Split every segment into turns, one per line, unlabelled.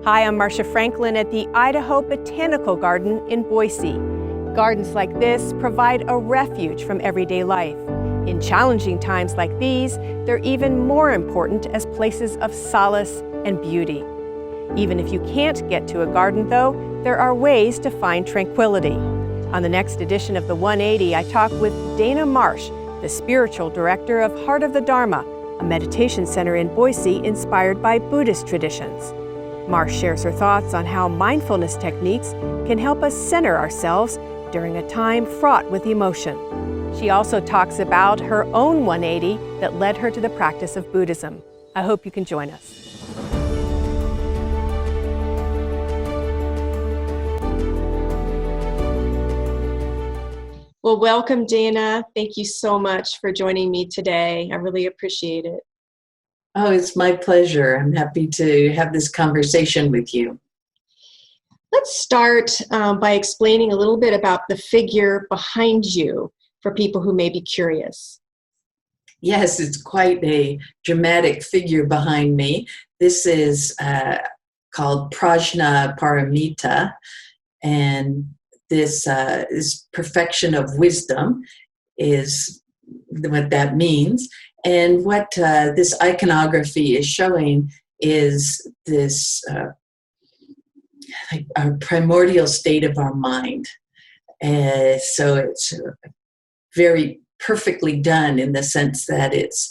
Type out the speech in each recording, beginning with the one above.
Hi, I'm Marcia Franklin at the Idaho Botanical Garden in Boise. Gardens like this provide a refuge from everyday life. In challenging times like these, they're even more important as places of solace and beauty. Even if you can't get to a garden, though, there are ways to find tranquility. On the next edition of the 180, I talk with Dana Marsh, the spiritual director of Heart of the Dharma, a meditation center in Boise inspired by Buddhist traditions. Marsh shares her thoughts on how mindfulness techniques can help us center ourselves during a time fraught with emotion. She also talks about her own 180 that led her to the practice of Buddhism. I hope you can join us. Well, welcome, Dana. Thank you so much for joining me today. I really appreciate it.
Oh, it's my pleasure. I'm happy to have this conversation with you.
Let's start by explaining a little bit about the figure behind you for people who may be curious.
Yes, it's quite a dramatic figure behind me. This is called Prajna Paramita, and this perfection of wisdom is what that means. And what this iconography is showing is this like our primordial state of our mind. So it's very perfectly done in the sense that it's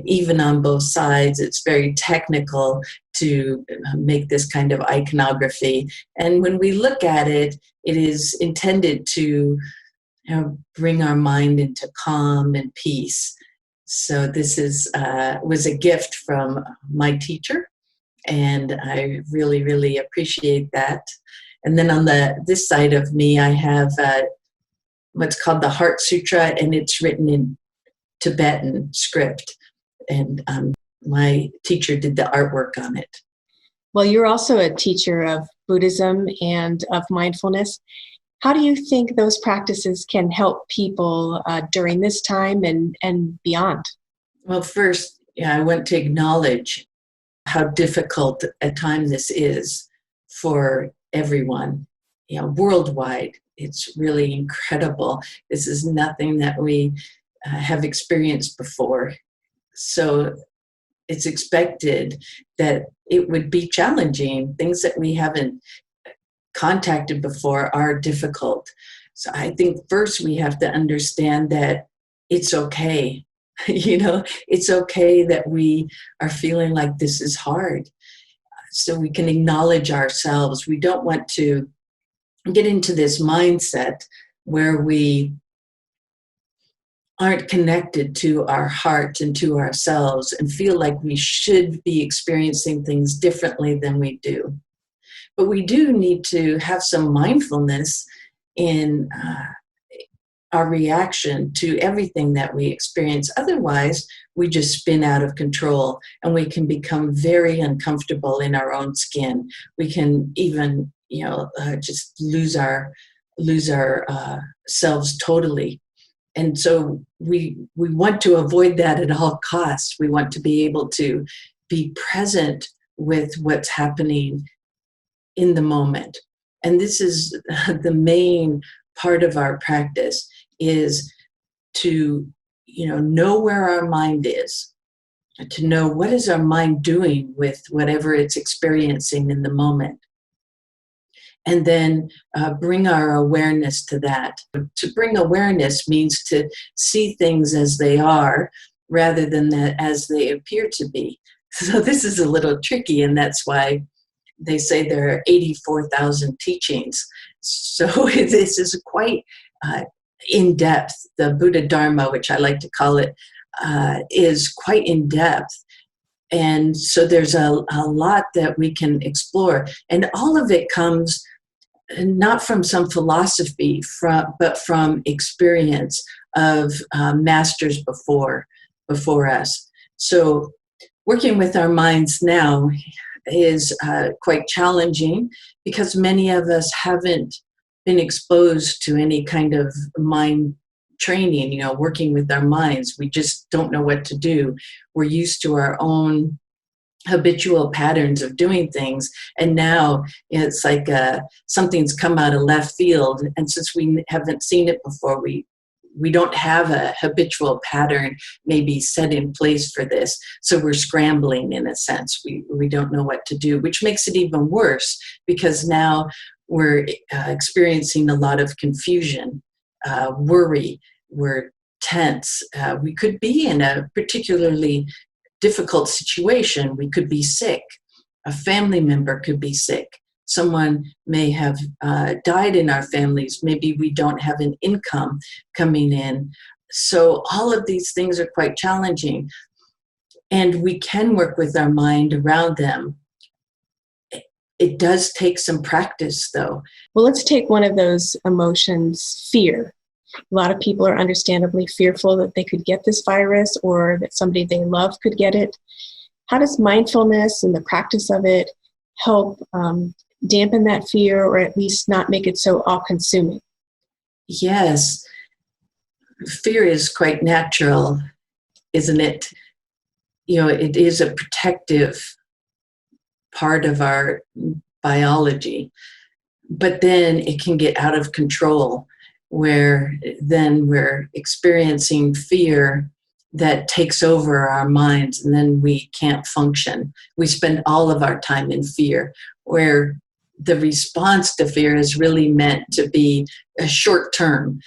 even on both sides. It's very technical to make this kind of iconography. And when we look at it, it is intended to bring our mind into calm and peace. So this was a gift from my teacher, and I really, really appreciate that. And then on this side of me, I have what's called the Heart Sutra, and it's written in Tibetan script. And my teacher did the artwork on it.
Well, you're also a teacher of Buddhism and of mindfulness. How do you think those practices can help people during this time and beyond?
Well, first, I want to acknowledge how difficult a time this is for everyone, worldwide. It's really incredible. This is nothing that we have experienced before. So it's expected that it would be challenging. Things that we haven't contacted before are difficult. So I think first we have to understand that it's okay. It's okay that we are feeling like this is hard. So we can acknowledge ourselves. We don't want to get into this mindset where we aren't connected to our heart and to ourselves and feel like we should be experiencing things differently than we do. But we do need to have some mindfulness in our reaction to everything that we experience. Otherwise, we just spin out of control and we can become very uncomfortable in our own skin. We can even, just lose our selves totally. And so we want to avoid that at all costs. We want to be able to be present with what's happening in the moment. And this is the main part of our practice, is to know where our mind is, to know what is our mind doing with whatever it's experiencing in the moment. And then bring our awareness to that. To bring awareness means to see things as they are rather than as they appear to be. So this is a little tricky, and that's why they say there are 84,000 teachings. So this is quite in-depth. The Buddha Dharma, which I like to call it, is quite in-depth. And so there's a lot that we can explore. And all of it comes not from some philosophy, but from experience of masters before us. So working with our minds now is quite challenging because many of us haven't been exposed to any kind of mind training, working with our minds. We just don't know what to do. We're used to our own habitual patterns of doing things, and now it's like something's come out of left field, and since we haven't seen it before, we don't have a habitual pattern maybe set in place for this, so we're scrambling in a sense. We don't know what to do, which makes it even worse because now we're experiencing a lot of confusion, worry, we're tense, we could be in a particularly difficult situation. We could be sick. A family member could be sick. Someone may have died in our families. Maybe we don't have an income coming in. So all of these things are quite challenging. And we can work with our mind around them. It does take some practice, though.
Well, let's take one of those emotions, fear. A lot of people are understandably fearful that they could get this virus or that somebody they love could get it. How does mindfulness and the practice of it help dampen that fear, or at least not make it so all-consuming?
Yes. Fear is quite natural, isn't it? It is a protective part of our biology, but then it can get out of control, where then we're experiencing fear that takes over our minds, and then we can't function. We spend all of our time in fear, where the response to fear is really meant to be a short term,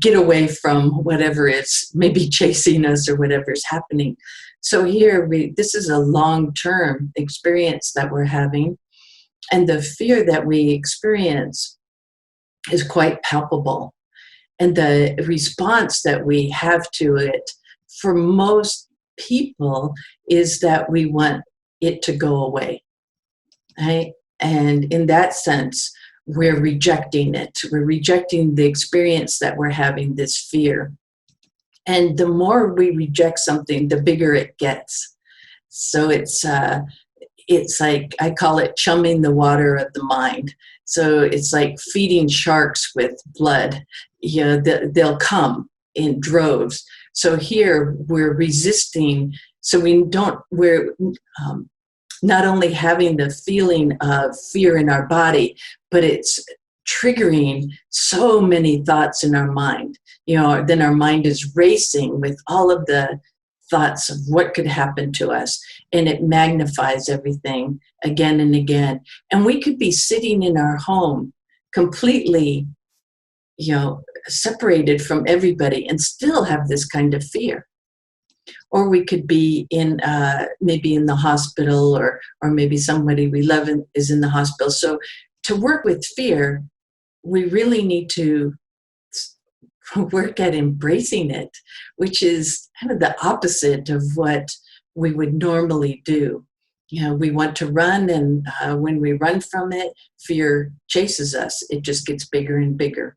get away from whatever is maybe chasing us or whatever's happening. So here, this is a long-term experience that we're having, and the fear that we experience is quite palpable. And the response that we have to it, for most people, is that we want it to go away, right? And in that sense, we're rejecting it. We're rejecting the experience that we're having, this fear. And the more we reject something, the bigger it gets. So it's like, I call it chumming the water of the mind. So it's like feeding sharks with blood. They'll come in droves. So here we're resisting. So we're not only having the feeling of fear in our body, but it's triggering so many thoughts in our mind. Then our mind is racing with all of the thoughts of what could happen to us, and it magnifies everything again and again. And we could be sitting in our home completely, separated from everybody and still have this kind of fear. Or we could be in maybe in the hospital, or maybe somebody we love is in the hospital. So to work with fear, we really need to work at embracing it, which is kind of the opposite of what we would normally do. We want to run, and when we run from it, fear chases us. It just gets bigger and bigger.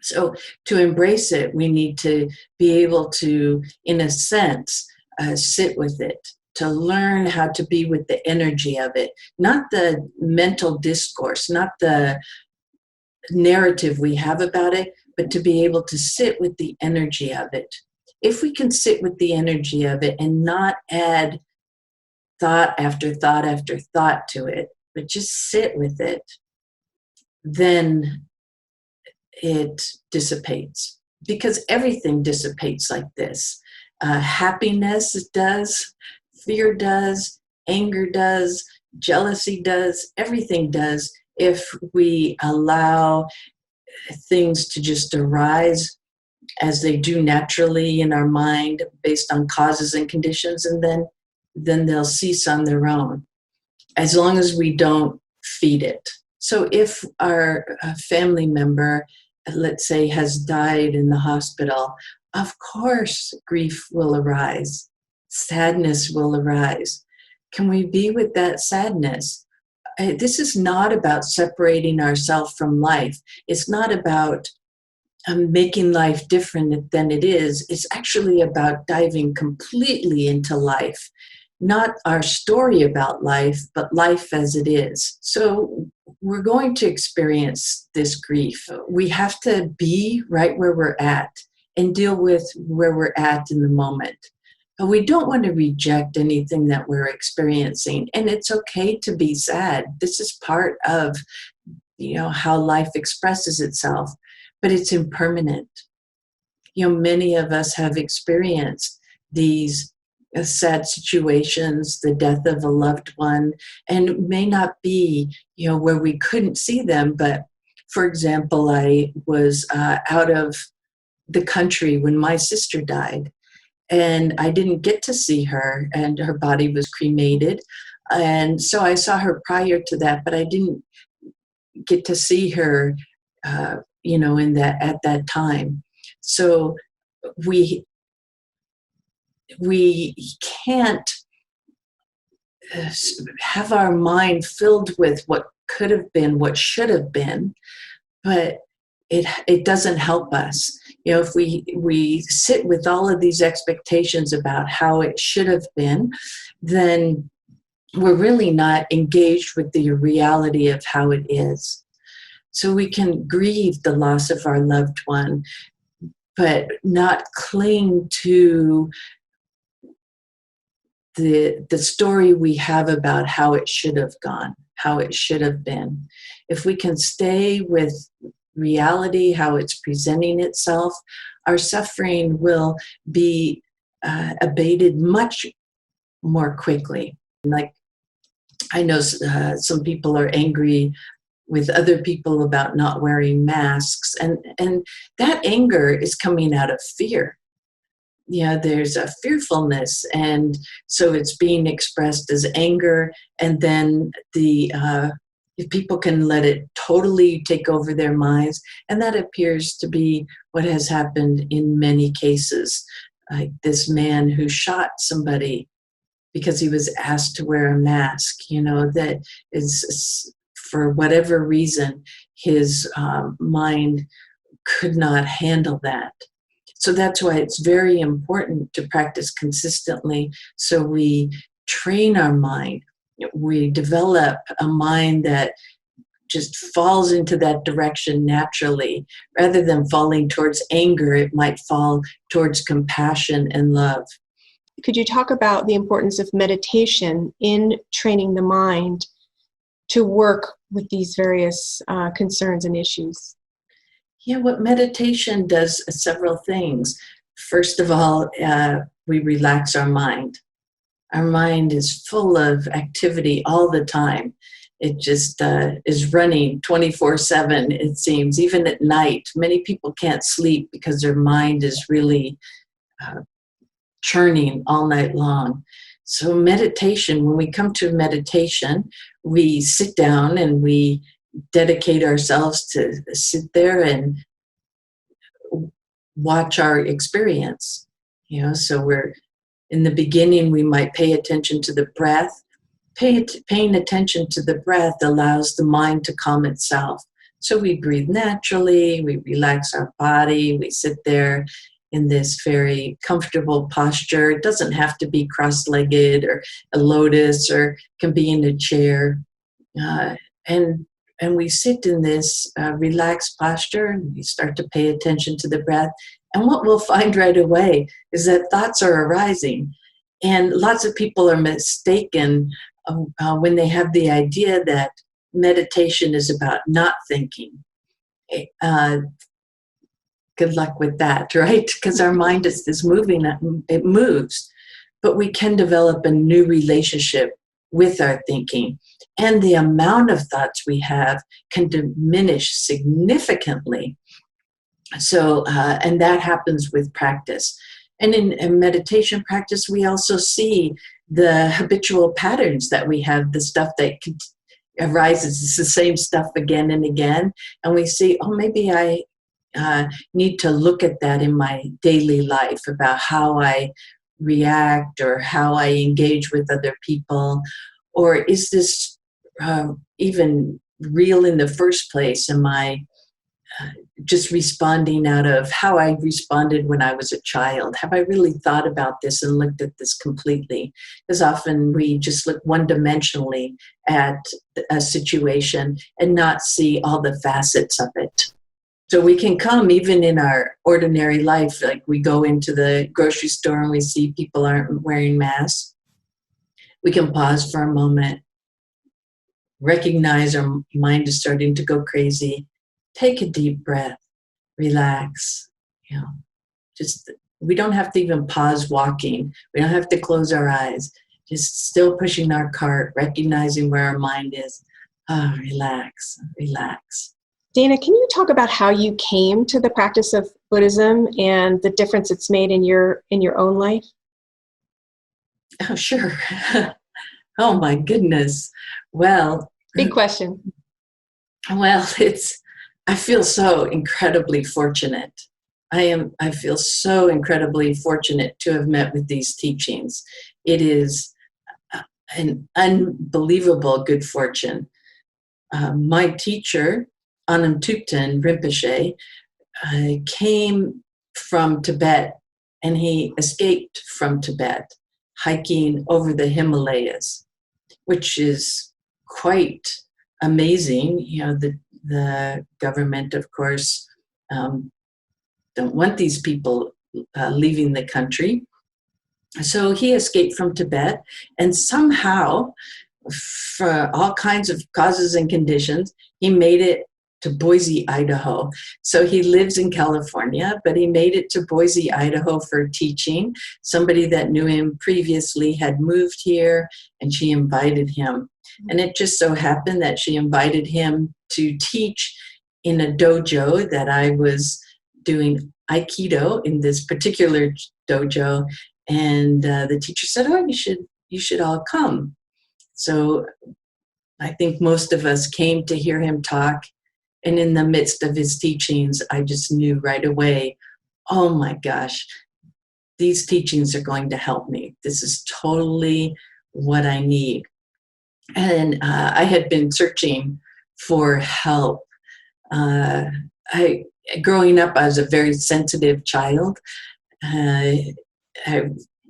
So to embrace it, we need to be able to, in a sense, sit with it, to learn how to be with the energy of it, not the mental discourse, not the narrative we have about it, but to be able to sit with the energy of it. If we can sit with the energy of it and not add thought after thought after thought to it, but just sit with it, then it dissipates. Because everything dissipates like this. Happiness does, fear does, anger does, jealousy does, everything does, if we allow things to just arise as they do naturally in our mind based on causes and conditions, and then they'll cease on their own, as long as we don't feed it. So if our family member, let's say, has died in the hospital, of course grief will arise, sadness will arise. Can we be with that sadness? This is not about separating ourselves from life. It's not about making life different than it is. It's actually about diving completely into life. Not our story about life, but life as it is. So we're going to experience this grief. We have to be right where we're at and deal with where we're at in the moment. We don't want to reject anything that we're experiencing. And it's okay to be sad. This is part of, how life expresses itself, but it's impermanent. Many of us have experienced these sad situations, the death of a loved one, and it may not be, where we couldn't see them. But for example, I was out of the country when my sister died, and I didn't get to see her, and her body was cremated. And so I saw her prior to that, but I didn't get to see her, at that time. So we can't have our mind filled with what could have been, what should have been, but it doesn't help us. If we sit with all of these expectations about how it should have been, then we're really not engaged with the reality of how it is. So we can grieve the loss of our loved one, but not cling to the story we have about how it should have gone, how it should have been. If we can stay with reality, how it's presenting itself, our suffering will be abated much more quickly. Like, I know some people are angry with other people about not wearing masks, and that anger is coming out of fear. There's a fearfulness, and so it's being expressed as anger, and then if people can let it totally take over their minds, and that appears to be what has happened in many cases. Like this man who shot somebody because he was asked to wear a mask, that is, for whatever reason, his mind could not handle that. So that's why it's very important to practice consistently, so we train our mind. We develop a mind that just falls into that direction naturally. Rather than falling towards anger, it might fall towards compassion and love.
Could you talk about the importance of meditation in training the mind to work with these various concerns and issues?
What meditation does several things. First of all, we relax our mind. Our mind is full of activity all the time. It just is running 24/7, it seems, even at night. Many people can't sleep because their mind is really churning all night long. So meditation, when we come to meditation, we sit down and we dedicate ourselves to sit there and watch our experience. So we're in the beginning, we might pay attention to the breath. Paying attention to the breath allows the mind to calm itself. So we breathe naturally, we relax our body, we sit there in this very comfortable posture. It doesn't have to be cross-legged or a lotus, or can be in a chair. And we sit in this relaxed posture, and we start to pay attention to the breath. And what we'll find right away is that thoughts are arising. And lots of people are mistaken when they have the idea that meditation is about not thinking. Good luck with that, right? Because our mind is moving, it moves. But we can develop a new relationship with our thinking. And the amount of thoughts we have can diminish significantly. So, and that happens with practice. And in meditation practice, we also see the habitual patterns that we have, the stuff that arises. It's the same stuff again and again. And we see, oh, maybe I need to look at that in my daily life, about how I react or how I engage with other people. Or is this even real in the first place? Am I just responding out of how I responded when I was a child? Have I really thought about this and looked at this completely? Because often we just look one-dimensionally at a situation and not see all the facets of it. So we can come even in our ordinary life, like we go into the grocery store and we see people aren't wearing masks. We can pause for a moment, recognize our mind is starting to go crazy, take a deep breath, relax, just, we don't have to even pause walking. We don't have to close our eyes. Just still pushing our cart, recognizing where our mind is. Relax, relax.
Dana, can you talk about how you came to the practice of Buddhism and the difference it's made in your own life?
Oh, sure. Oh my goodness. Well,
Big question.
I feel so incredibly fortunate. I feel so incredibly fortunate to have met with these teachings. It is an unbelievable good fortune. My teacher, Anam Thupten Rinpoche, came from Tibet, and he escaped from Tibet, hiking over the Himalayas, which is quite amazing. The government, of course, don't want these people leaving the country. So he escaped from Tibet, and somehow, for all kinds of causes and conditions, he made it to Boise, Idaho. So he lives in California, but he made it to Boise, Idaho for teaching. Somebody that knew him previously had moved here, and she invited him. And it just so happened that she invited him to teach in a dojo that I was doing Aikido in this particular dojo. And the teacher said, "Oh, you should all come." So I think most of us came to hear him talk. And in the midst of his teachings, I just knew right away, oh my gosh, these teachings are going to help me. This is totally what I need. And I had been searching for help. Growing up, I was a very sensitive child.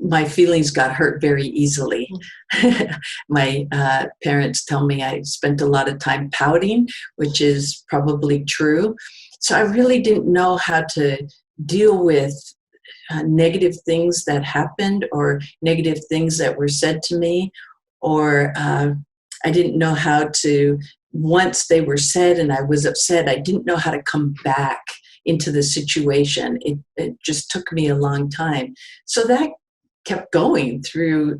My feelings got hurt very easily. My parents tell me I spent a lot of time pouting, which is probably true. So I really didn't know how to deal with negative things that happened or negative things that were said to me, or I didn't know how to, once they were said and I was upset, I didn't know how to come back into the situation. It just took me a long time. So that kept going through,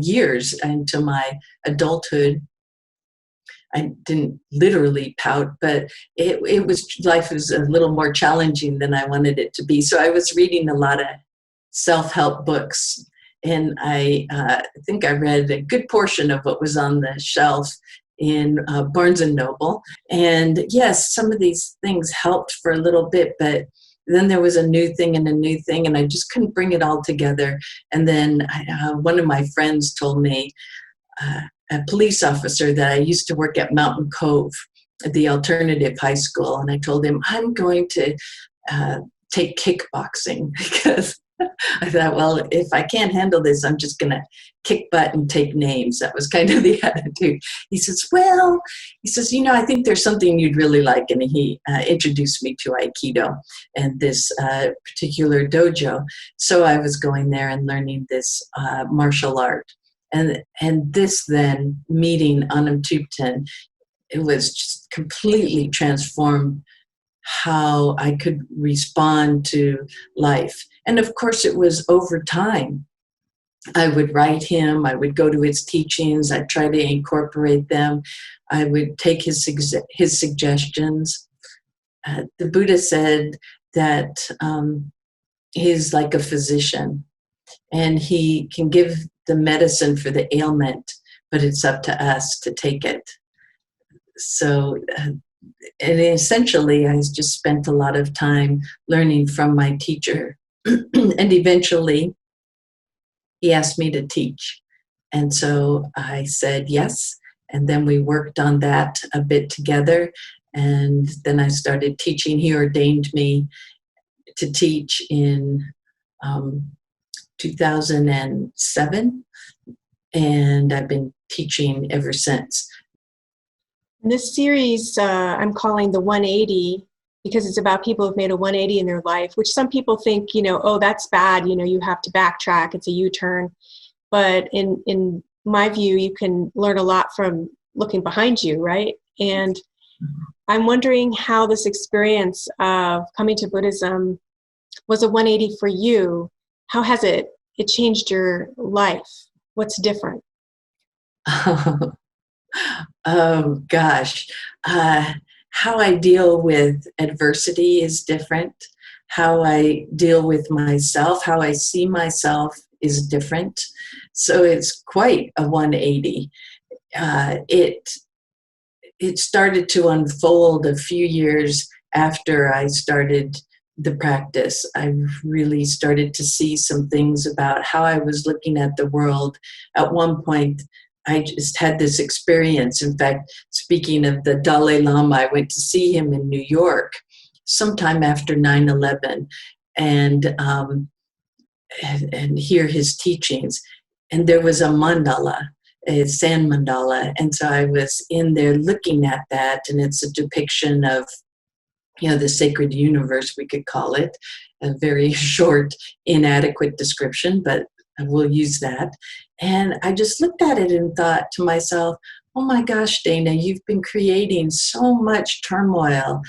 years into my adulthood. I didn't literally pout, but life was a little more challenging than I wanted it to be. So I was reading a lot of self-help books, and I think I read a good portion of what was on the shelf in Barnes and Noble. And yes, some of these things helped for a little bit, but then there was a new thing, and I just couldn't bring it all together. And then one of my friends told me, a police officer, that I used to work at Mountain Cove, at the alternative high school, and I told him, I'm going to take kickboxing, because I thought, well, if I can't handle this, I'm just going to kick butt and take names. That was kind of the attitude. He says, I think there's something you'd really like. And he introduced me to Aikido and this particular dojo. So I was going there and learning this martial art. And this then, meeting Anam Thupten, it was just completely transformed how I could respond to life. And of course, it was over time. I would write him, I would go to his teachings, I'd try to incorporate them, I would take his suggestions. The Buddha said that he's like a physician, and he can give the medicine for the ailment, but it's up to us to take it. So, and essentially, I just spent a lot of time learning from my teacher. And eventually, he asked me to teach. And so I said yes. And then we worked on that a bit together. And then I started teaching. He ordained me to teach in 2007. And I've been teaching ever since.
This series I'm calling the 180, because it's about people who've made a 180 in their life, which some people think, oh, that's bad. You have to backtrack. It's a U-turn. But in my view, you can learn a lot from looking behind you, right? And I'm wondering how this experience of coming to Buddhism was a 180 for you. How has it changed your life? What's different?
Oh gosh. How I deal with adversity is different. How I deal with myself, how I see myself is different. So it's quite a 180. It started to unfold a few years after I started the practice. I really started to see some things about how I was looking at the world. At one point, I just had this experience. In fact, speaking of the Dalai Lama, I went to see him in New York sometime after 9/11 and hear his teachings. And there was a mandala, a sand mandala. And so I was in there looking at that, and it's a depiction of, the sacred universe, we could call it. A very short, inadequate description, but we'll use that. And I just looked at it and thought to myself, oh my gosh, Dana, you've been creating so much turmoil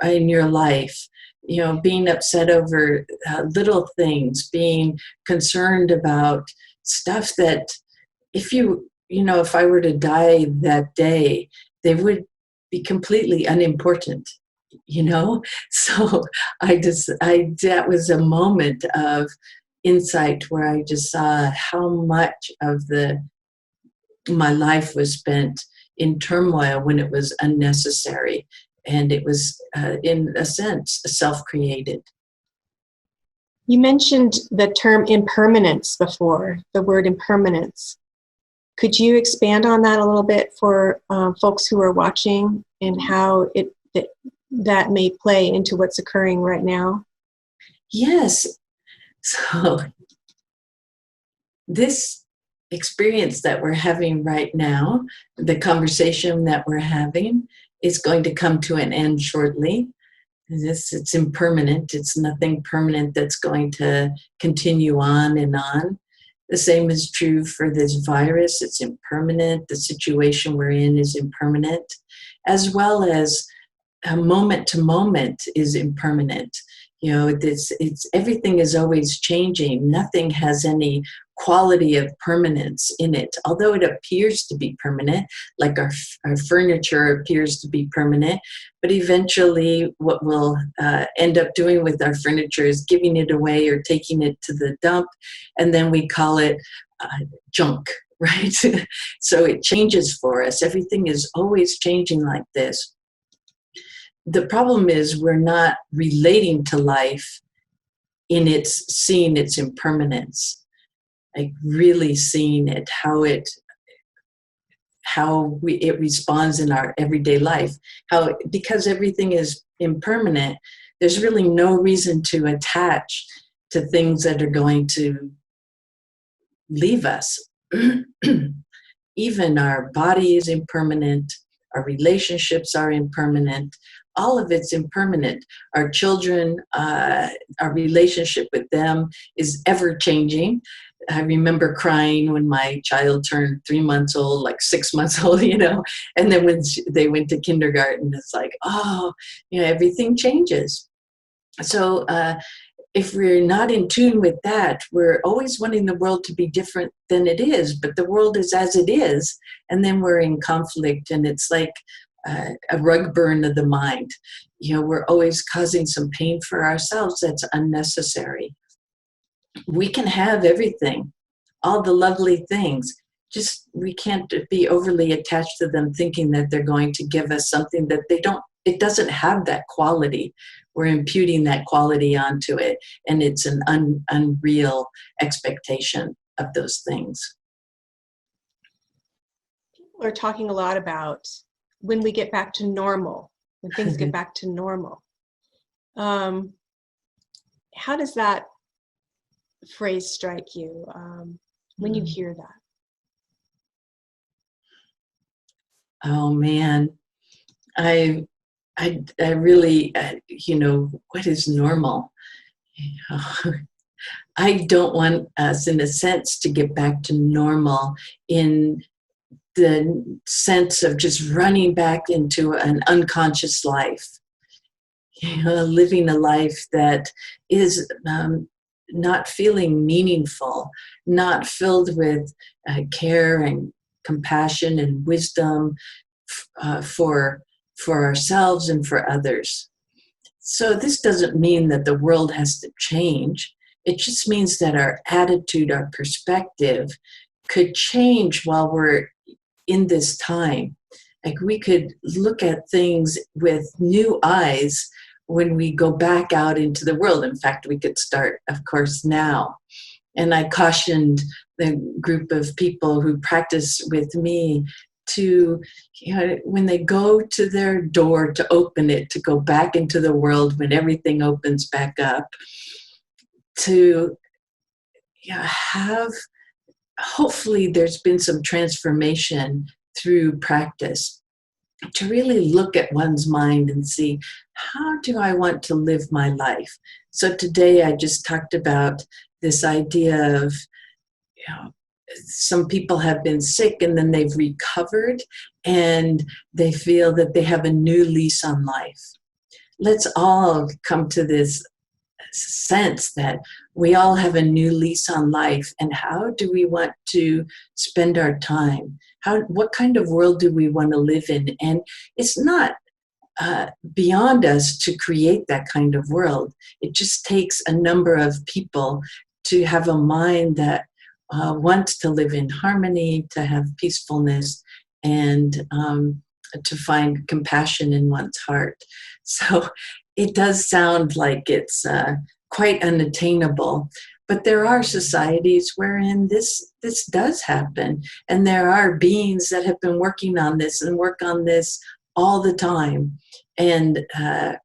in your life. Being upset over little things, being concerned about stuff that if if I were to die that day, they would be completely unimportant, So that was a moment of insight where I just saw how much of my life was spent in turmoil when it was unnecessary. And it was, in a sense, self-created.
You mentioned the term impermanence before, the word impermanence. Could you expand on that a little bit for folks who are watching and how that may play into what's occurring right now?
Yes. So this experience that we're having right now, the conversation that we're having, is going to come to an end shortly. It's impermanent. It's nothing permanent that's going to continue on and on. The same is true for this virus. It's impermanent. The situation we're in is impermanent, as well as moment to moment is impermanent. It's everything is always changing. Nothing has any quality of permanence in it, although it appears to be permanent, like our furniture appears to be permanent. But eventually what we'll end up doing with our furniture is giving it away or taking it to the dump, and then we call it junk, right? So it changes for us. Everything is always changing like this. The problem is we're not relating to life in seeing its impermanence, like really seeing it, how it responds in our everyday life. Because everything is impermanent, there's really no reason to attach to things that are going to leave us. Even our body is impermanent, our relationships are impermanent. All of it's impermanent. Our children, our relationship with them is ever changing. I remember crying when my child turned 3 months old, like 6 months old, and then when they went to kindergarten, it's like, everything changes. So if we're not in tune with that, we're always wanting the world to be different than it is, but the world is as it is, and then we're in conflict, and it's like a rug burn of the mind. We're always causing some pain for ourselves that's unnecessary. We can have everything, all the lovely things, just we can't be overly attached to them thinking that they're going to give us something that it doesn't have that quality. We're imputing that quality onto it, and it's an unreal expectation of those things.
People are talking a lot about when we get back to normal, when things get back to normal. How does that phrase strike you when you hear that?
Oh man, I I really, what is normal? I don't want us, in a sense, to get back to normal in the sense of just running back into an unconscious life, living a life that is not feeling meaningful, not filled with care and compassion and wisdom for ourselves and for others. So this doesn't mean that the world has to change. It just means that our attitude, our perspective could change while we're in this time. Like we could look at things with new eyes when we go back out into the world. In fact, we could start, of course, now. And I cautioned the group of people who practice with me to, when they go to their door to open it, to go back into the world when everything opens back up, to have, hopefully there's been some transformation through practice, to really look at one's mind and see, how do I want to live my life? So today I just talked about this idea of, some people have been sick and then they've recovered and they feel that they have a new lease on life. Let's all come to this sense that we all have a new lease on life, and how do we want to spend our time? What kind of world do we want to live in? And it's not beyond us to create that kind of world. It just takes a number of people to have a mind that wants to live in harmony, to have peacefulness, and to find compassion in one's heart. So it does sound like it's quite unattainable, but there are societies wherein this does happen, and there are beings that have been working on this and work on this all the time, and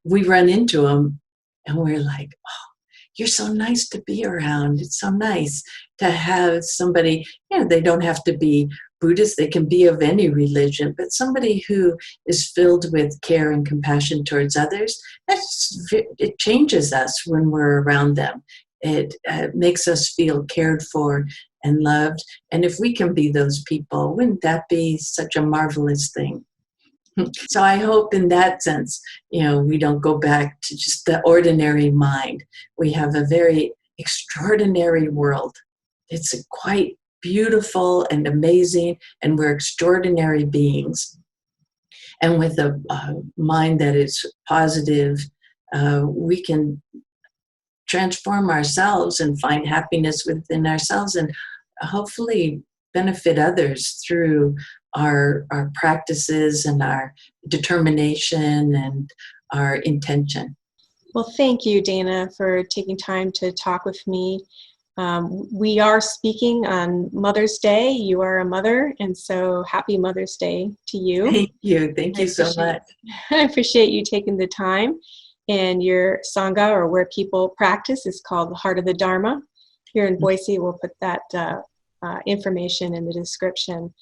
we run into them and we're like, oh, you're so nice to be around. It's so nice to have somebody, they don't have to be Buddhist, they can be of any religion, but somebody who is filled with care and compassion towards others, it changes us when we're around them. It makes us feel cared for and loved. And if we can be those people, wouldn't that be such a marvelous thing? So I hope in that sense, we don't go back to just the ordinary mind. We have a very extraordinary world. It's quite beautiful and amazing, and we're extraordinary beings. And with a mind that is positive, we can transform ourselves and find happiness within ourselves, and hopefully benefit others through our practices and our determination and our intention.
Well, thank you, Dana, for taking time to talk with me. We are speaking on Mother's Day. You are a mother, and so happy Mother's Day to you.
Thank you. Thank you so much.
I appreciate you taking the time. And your Sangha, or where people practice, is called the Heart of the Dharma. Here in Boise, we'll put that information in the description.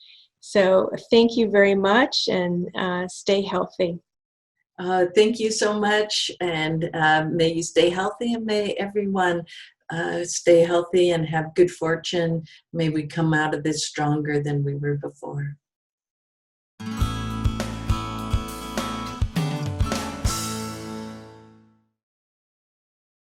So thank you very much, and stay healthy.
Thank you so much, and may you stay healthy, and may everyone stay healthy and have good fortune. May we come out of this stronger than we were before.